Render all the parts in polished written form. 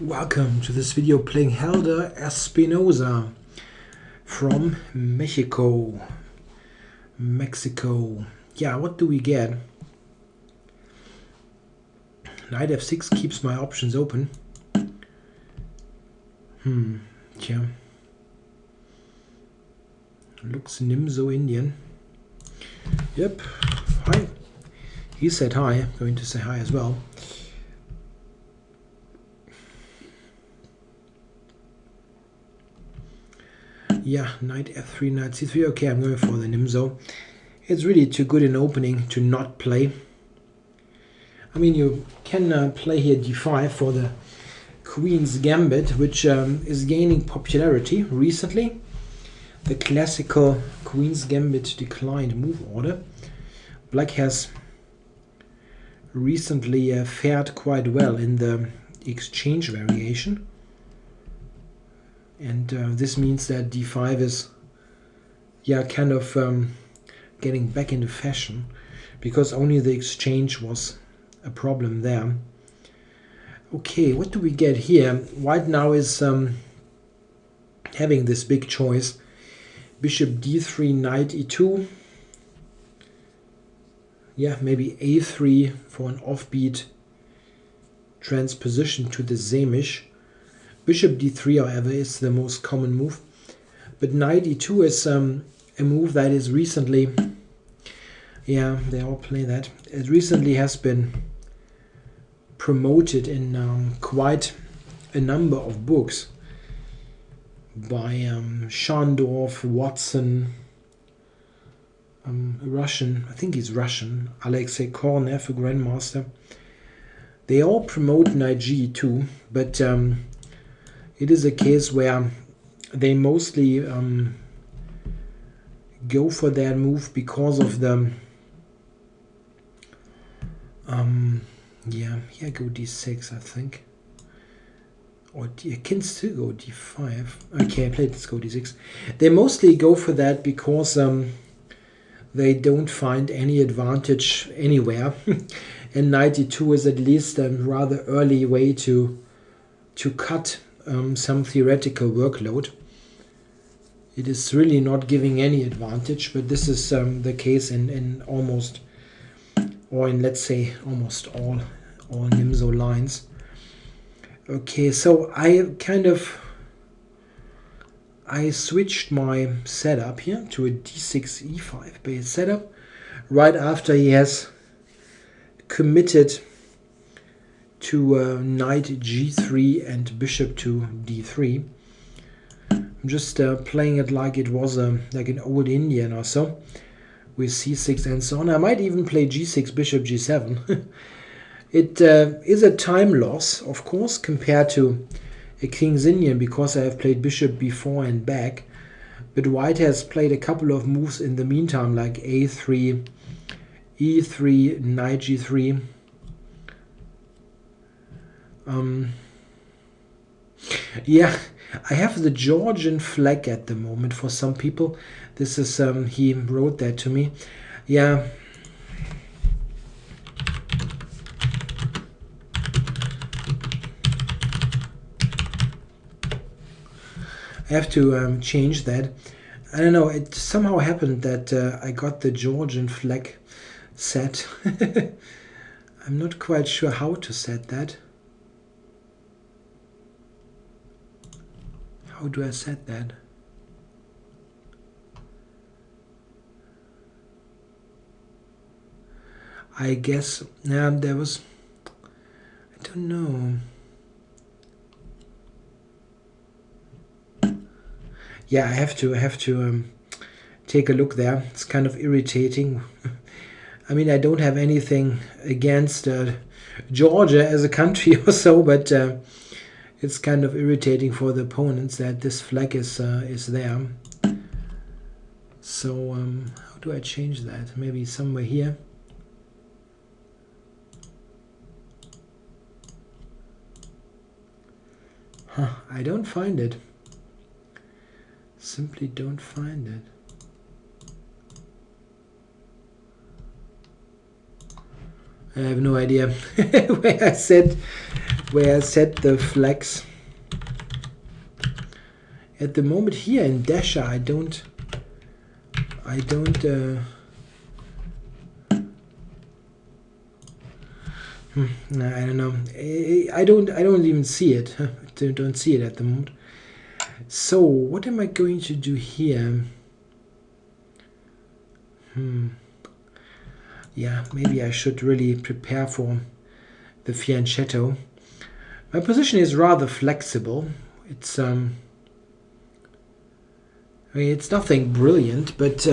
Welcome to this video playing Helder Espinosa from Mexico. Yeah, what do we get? Knight f6 keeps my options open. Yeah. Looks Nimzo Indian. Yep. Hi. He said hi. I'm going to say hi as well. Yeah, knight f3, knight c3. Okay, I'm going for the Nimzo. It's really too good an opening to not play. I mean, you can play here d5 for the Queen's Gambit, which is gaining popularity recently. The classical Queen's Gambit declined move order. Black has recently fared quite well in the exchange variation. And this means that d5 is kind of getting back into fashion, because only the exchange was a problem there. Okay, what do we get here? White now is having this big choice. Bishop d3, knight e2. Yeah, maybe a3 for an offbeat transposition to the Sämisch. Bishop d3, however, is the most common move. But knight e2 is a move that is recently, they all play that. It recently has been promoted in quite a number of books by Schandorf, Watson, Russian, I think he's Russian, Alexei Kornev, a grandmaster. They all promote knight g2, but it is a case where they mostly go for that move because of the here go d6, I think, or I can still go d5. Okay, I played let's go d6. They mostly go for that because they don't find any advantage anywhere, and knight e2 is at least a rather early way to cut some theoretical workload. It is really not giving any advantage, but this is the case in almost, or in let's say almost all Nimzo lines. Okay, so I switched my setup here to a d6 e5 based setup right after he has committed to knight g3 and bishop to d3. I'm just playing it like it was like an old Indian or so, with c6 and so on. I might even play g6, bishop g7. It is a time loss, of course, compared to a King's Indian, because I have played bishop b4 and back. But white has played a couple of moves in the meantime, like a3, e3, knight g3. Yeah, I have the Georgian flag at the moment for some people. This is, he wrote that to me. Yeah. I have to change that. I don't know, it somehow happened that I got the Georgian flag set. I'm not quite sure how to set that. How do I set that? I guess there was, I don't know. Yeah, I have to take a look there. It's kind of irritating. I mean, I don't have anything against Georgia as a country or so, but it's kind of irritating for the opponents that this flag is there. So how do I change that? Maybe somewhere here. I don't find it. Simply don't find it. I have no idea where I set where I set the flags. At the moment here in Dasher, I don't I don't know. I don't even see it. Don't see it at the moment. So what am I going to do here? Yeah, maybe I should really prepare for the fianchetto. My position is rather flexible. It's I mean, it's nothing brilliant, but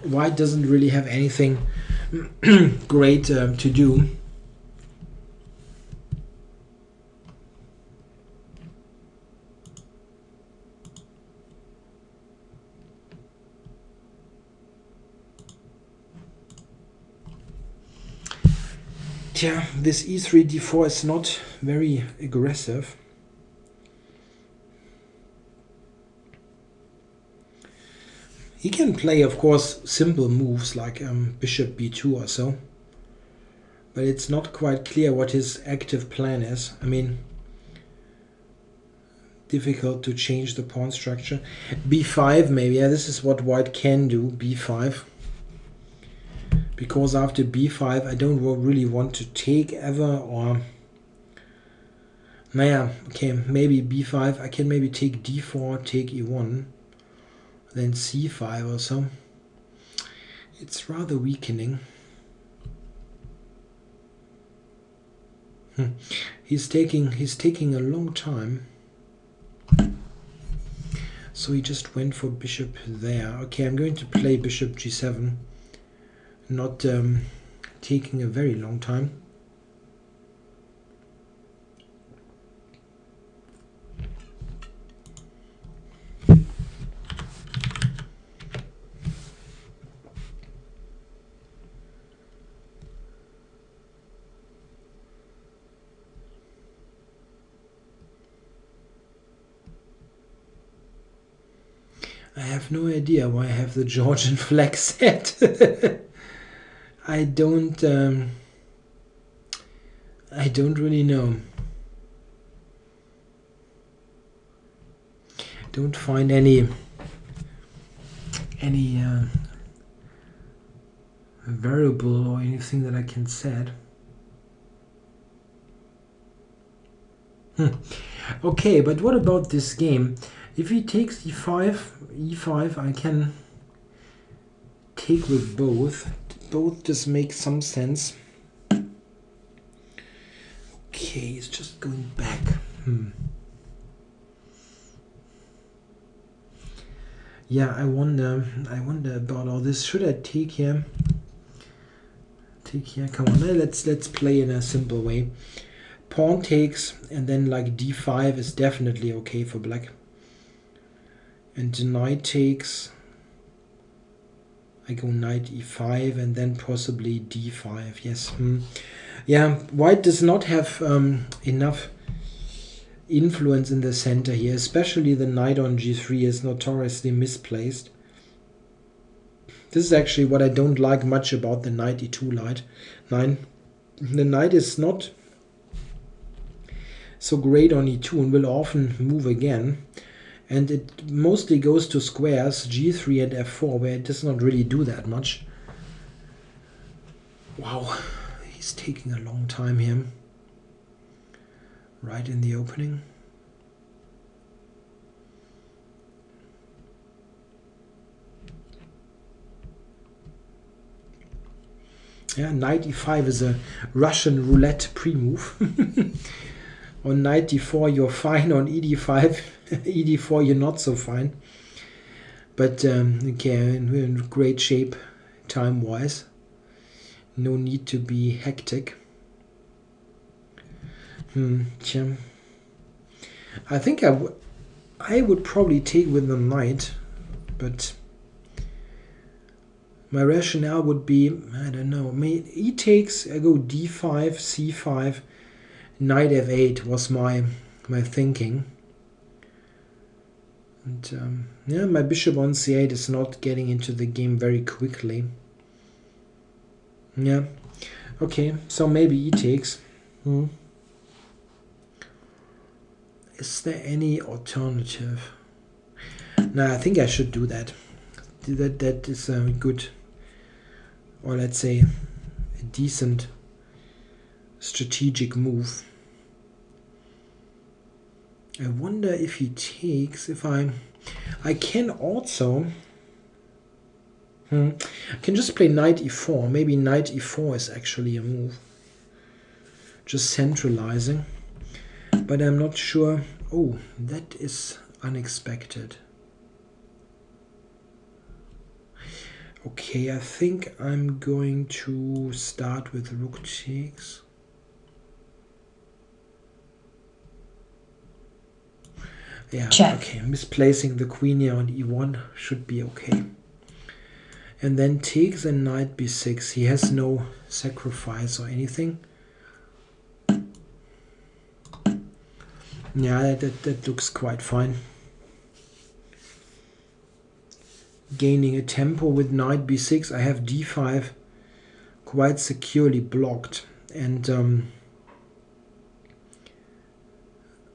white doesn't really have anything great to do. Yeah, this e3 d4 is not very aggressive. He can play, of course, simple moves like bishop b2 or so, but it's not quite clear what his active plan is. I mean, difficult to change the pawn structure. b5 maybe. Yeah, this is what white can do, b5. Because after b5 I don't really want to take ever, or naja, okay, maybe b5, I can maybe take d4, take e1, then c5 or so. It's rather weakening. He's taking a long time. So he just went for bishop there. Okay, I'm going to play bishop g7. Not taking a very long time. I have no idea why I have the Georgian flag set. I don't really know. Don't find any variable or anything that I can set. Okay, but what about this game? If he takes e5, I can take with both. Both just make some sense. Okay, it's just going back. Yeah, I wonder about all this. Should I take here? Take here. Come on, let's play in a simple way. Pawn takes, and then like d5 is definitely okay for black. And knight takes. I go knight e5 and then possibly d5. Yes. Yeah, white does not have enough influence in the center here. Especially the knight on g3 is notoriously misplaced. This is actually what I don't like much about the knight e2 line. The knight is not so great on e2 and will often move again. And it mostly goes to squares, g3 and f4, where it does not really do that much. Wow, he's taking a long time here. Right in the opening. Yeah, knight e5 is a Russian roulette pre-move. On knight d4 you're fine, on ed5, ed4 you're not so fine. But okay, we're in great shape time-wise. No need to be hectic. I think I would probably take with the knight, but my rationale would be, I don't know, e takes, I go d5, c5, knight f8 was my thinking. And yeah, my bishop on c8 is not getting into the game very quickly. Yeah, okay, so maybe e takes. Is there any alternative? No, I think I should do that. That is a good, or let's say a decent strategic move. I wonder if he takes, if I can also, I can just play knight e4. Maybe knight e4 is actually a move. Just centralizing. But I'm not sure. Oh, that is unexpected. Okay, I think I'm going to start with rook takes. Yeah, check. Okay, misplacing the queen here on e1 should be okay. And then takes and knight b6. He has no sacrifice or anything. Yeah, that looks quite fine. Gaining a tempo with knight b6. I have d5 quite securely blocked. And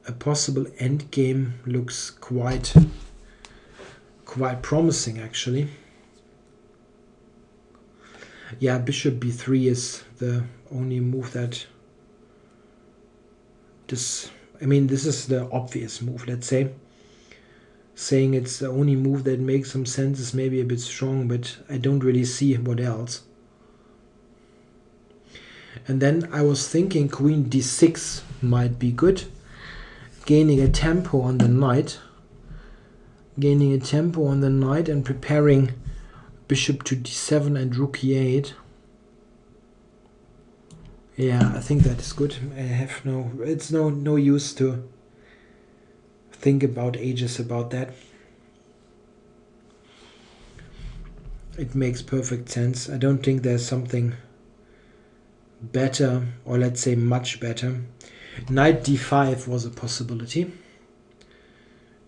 a possible endgame looks quite promising, actually. Yeah, bishop b3 is the only move that this is the obvious move, let's say. Saying it's the only move that makes some sense is maybe a bit strong, but I don't really see what else. And then I was thinking queen d6 might be good. Gaining a tempo on the knight. Gaining a tempo on the knight and preparing bishop to d7 and rook e8. Yeah, I think that is good. I have it's no use to think about ages about that. It makes perfect sense. I don't think there's something better, or let's say much better. Knight d5 was a possibility.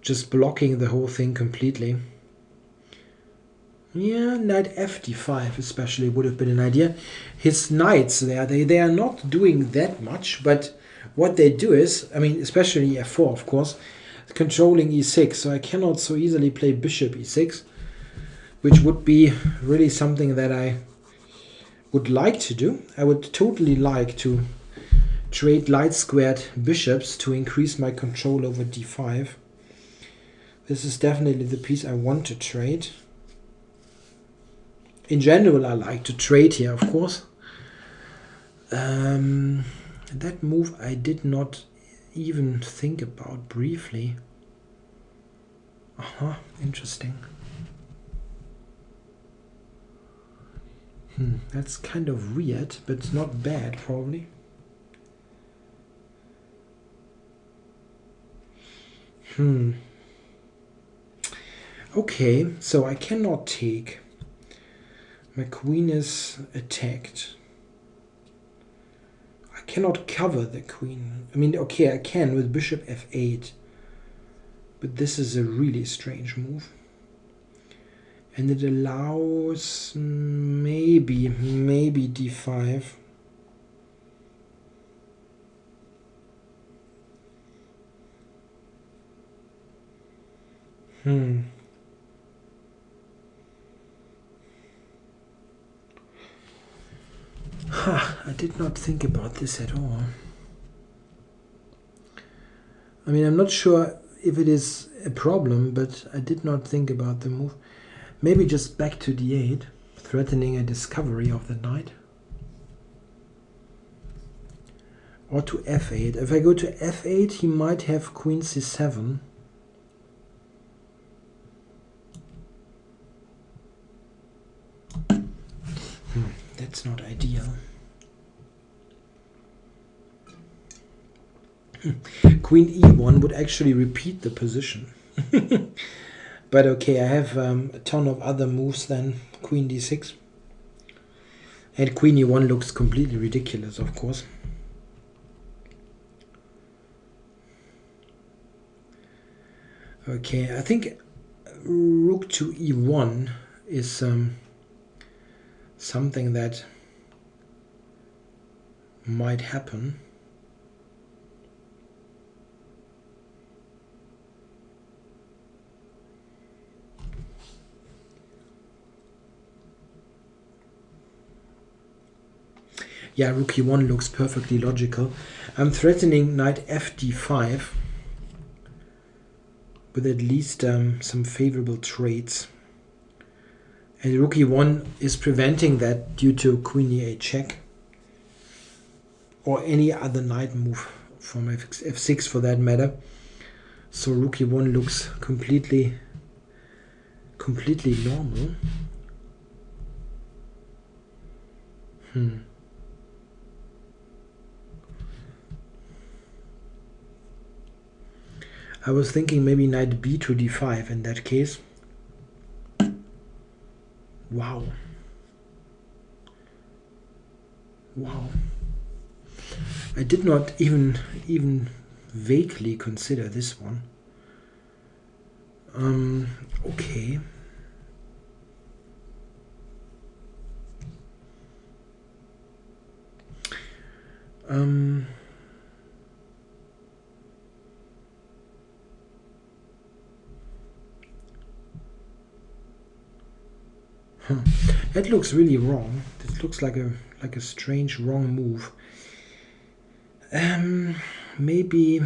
Just blocking the whole thing completely. Yeah, knight fd5 especially would have been an idea. His knights there, they are not doing that much, but what they do is, especially f4 of course, controlling e6, so I cannot so easily play bishop e6, which would be really something that I would like to do. I would totally like to trade light squared bishops to increase my control over d5. This is definitely the piece I want to trade. In general, I like to trade here, of course. That move I did not even think about briefly. Interesting. That's kind of weird, but not bad, probably. Okay, so I cannot take. My queen is attacked. I cannot cover the queen. Okay, I can with bishop f8. But this is a really strange move. And it allows maybe d5. I did not think about this at all. I'm not sure if it is a problem, but I did not think about the move. Maybe just back to d8, threatening a discovery of the knight. Or to f8. If I go to f8, he might have queen c7. That's not ideal. Queen e1 would actually repeat the position. But okay, I have a ton of other moves than queen d6. And queen e1 looks completely ridiculous, of course. Okay, I think rook to e1 is something that might happen. Yeah, rook e1 looks perfectly logical. I'm threatening knight fd5 with at least some favorable traits. And rook e1 is preventing that due to queen e8 check. Or any other knight move from f6 for that matter. So rook e1 looks completely normal. I was thinking maybe knight b to d5 in that case. Wow. Wow. I did not even vaguely consider this one. Okay. That looks really wrong. This looks like a strange wrong move. Maybe if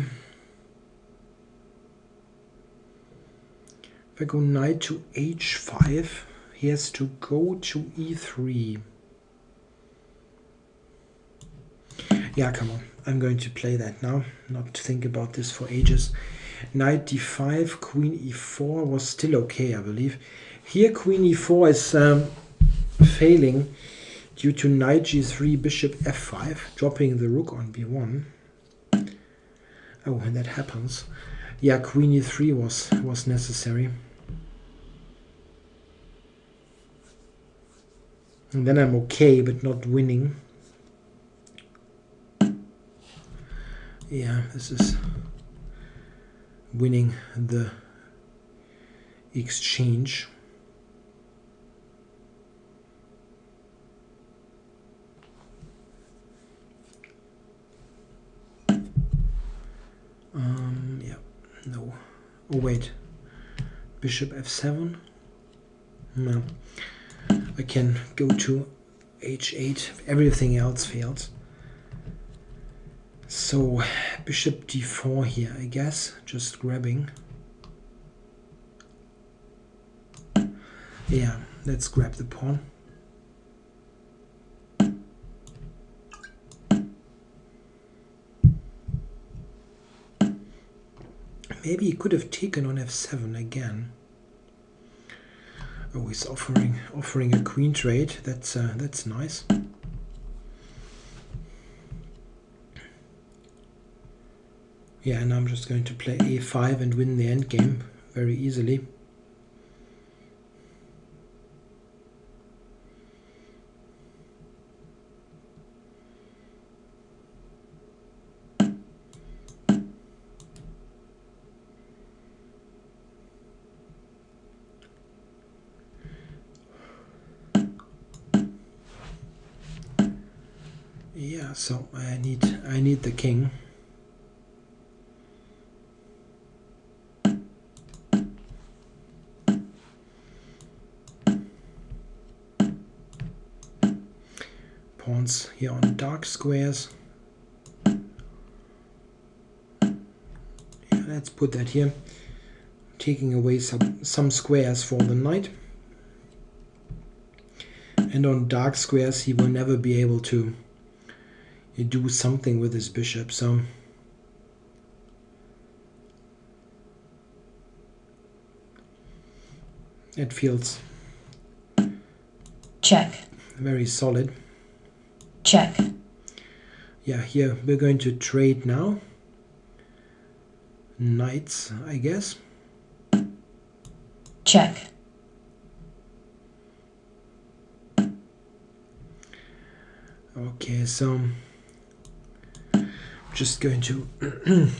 I go knight to h5, he has to go to e3. Yeah, come on. I'm going to play that now, not think about this for ages. Knight d5, queen e4 was still okay, I believe. Here queen e4 is failing due to knight g3, bishop f5, dropping the rook on b1. Oh, and that happens. Yeah, queen e3 was necessary. And then I'm okay, but not winning. Yeah, this is winning the exchange. Yeah, no. Oh wait, bishop f7. No, I can go to h8 if everything else fails. So bishop d4 here, I guess, just grabbing. Yeah, let's grab the pawn. Maybe he could have taken on f7 again. Oh, he's offering a queen trade. That's nice. Yeah, and I'm just going to play a5 and win the endgame very easily. Yeah, so I need the king. Pawns here on dark squares. Yeah, let's put that here, taking away some squares for the knight. And on dark squares he will never be able to do something with his bishop, so it feels check, very solid. Check. Yeah, here we're going to trade now. Knights, I guess. Check. Okay, so I'm just going to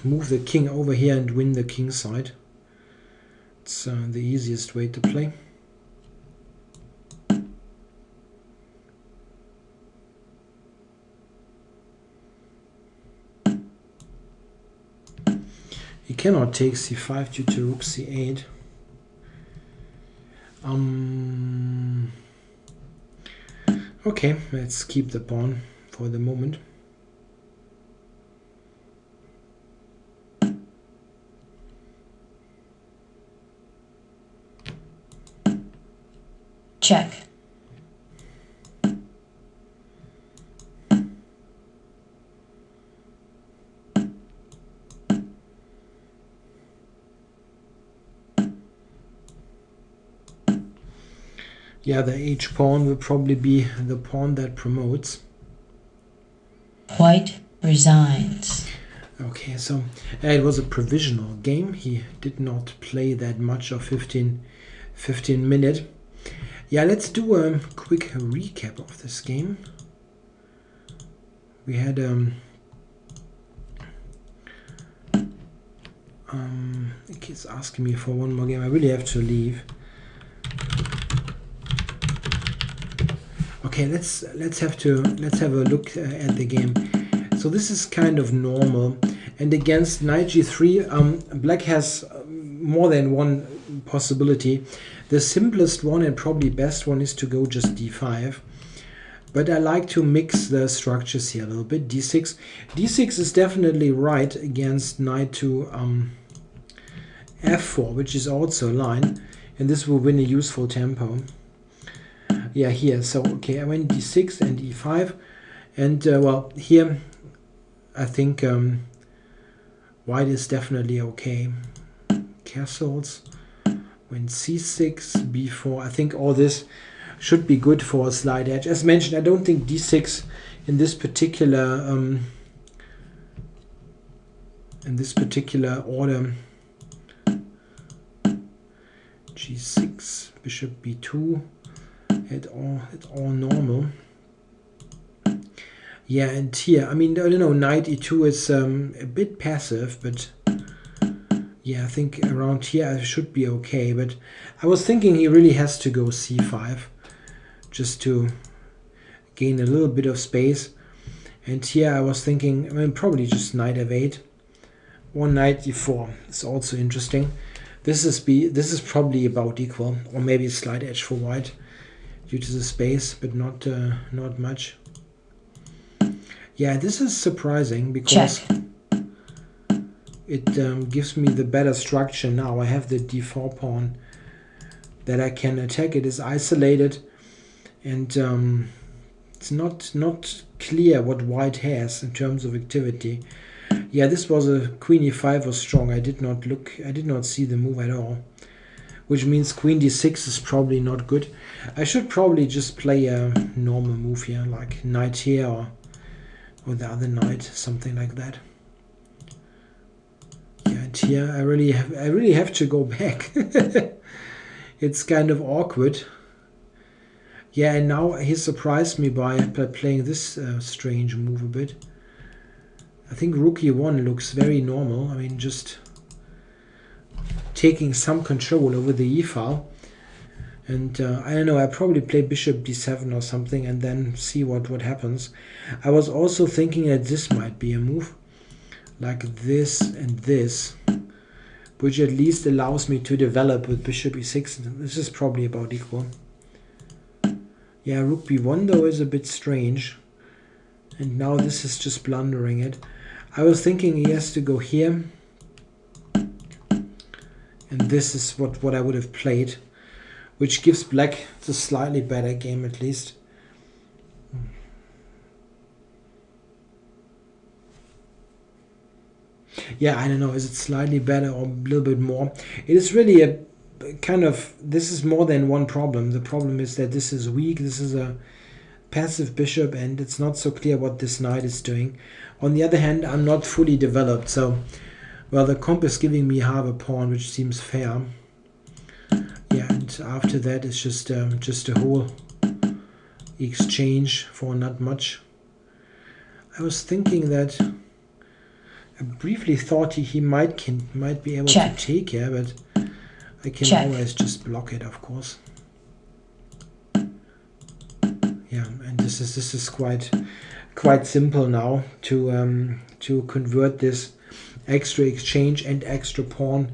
move the king over here and win the king side. It's the easiest way to play. He cannot take c5 due to rook c8. Okay, let's keep the pawn for the moment. Check. Yeah, the H pawn will probably be the pawn that promotes. White resigns. Okay, so it was a provisional game. He did not play that much of 15 minutes. Yeah, let's do a quick recap of this game. We had it's asking me for one more game. I really have to leave. Okay, let's have a look at the game. So this is kind of normal, and against knight g3, black has more than one possibility. The simplest one and probably best one is to go just d5. But I like to mix the structures here a little bit. d6. d6 is definitely right against knight to f4, which is also a line, and this will win a useful tempo. Yeah, here. So okay, I went d6 and e5, and well, here I think white is definitely okay. Castles, went c6, b4. I think all this should be good for a slight edge. As mentioned, I don't think d6 in this particular order. g6, bishop b2, at all normal. Yeah, and here, I mean, I don't know, knight e2 is a bit passive, but yeah, I think around here I should be okay. But I was thinking he really has to go c5 just to gain a little bit of space. And here I was thinking, I mean, probably just knight f8, or knight e4 is also interesting. This is probably about equal, or maybe a slight edge for white due to the space, but not much. Yeah, this is surprising because it gives me the better structure now. I have the d4 pawn that I can attack. It is isolated, and it's not clear what white has in terms of activity. Yeah, this was a queen e5 was strong. I did not see the move at all, which means queen d6 is probably not good. I should probably just play a normal move here, like knight here or the other knight, something like that. Yeah, and here I really have to go back. It's kind of awkward. Yeah, and now he surprised me by playing this strange move a bit. I think rook e1 looks very normal. I mean, just taking some control over the e-file. And I don't know, I probably play bishop d7 or something and then see what happens. I was also thinking that this might be a move, like this and this, which at least allows me to develop with bishop e6. This is probably about equal. Yeah, rook b1 though is a bit strange. And now this is just blundering it. I was thinking he has to go here. And this is what I would have played, which gives black the slightly better game at least. Yeah, I don't know, is it slightly better or a little bit more? It is really a kind of, this is more than one problem. The problem is that this is weak, this is a passive bishop, and it's not so clear what this knight is doing. On the other hand, I'm not fully developed, so, well, the comp is giving me half a pawn, which seems fair. Yeah, and after that it's just a whole exchange for not much. I was thinking that I briefly thought he might be able to take here, but I can always just block it, of course. Yeah, and this is quite simple now to convert this extra exchange and extra pawn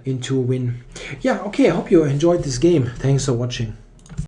into a win. Yeah, okay, I hope you enjoyed this game. Thanks for watching.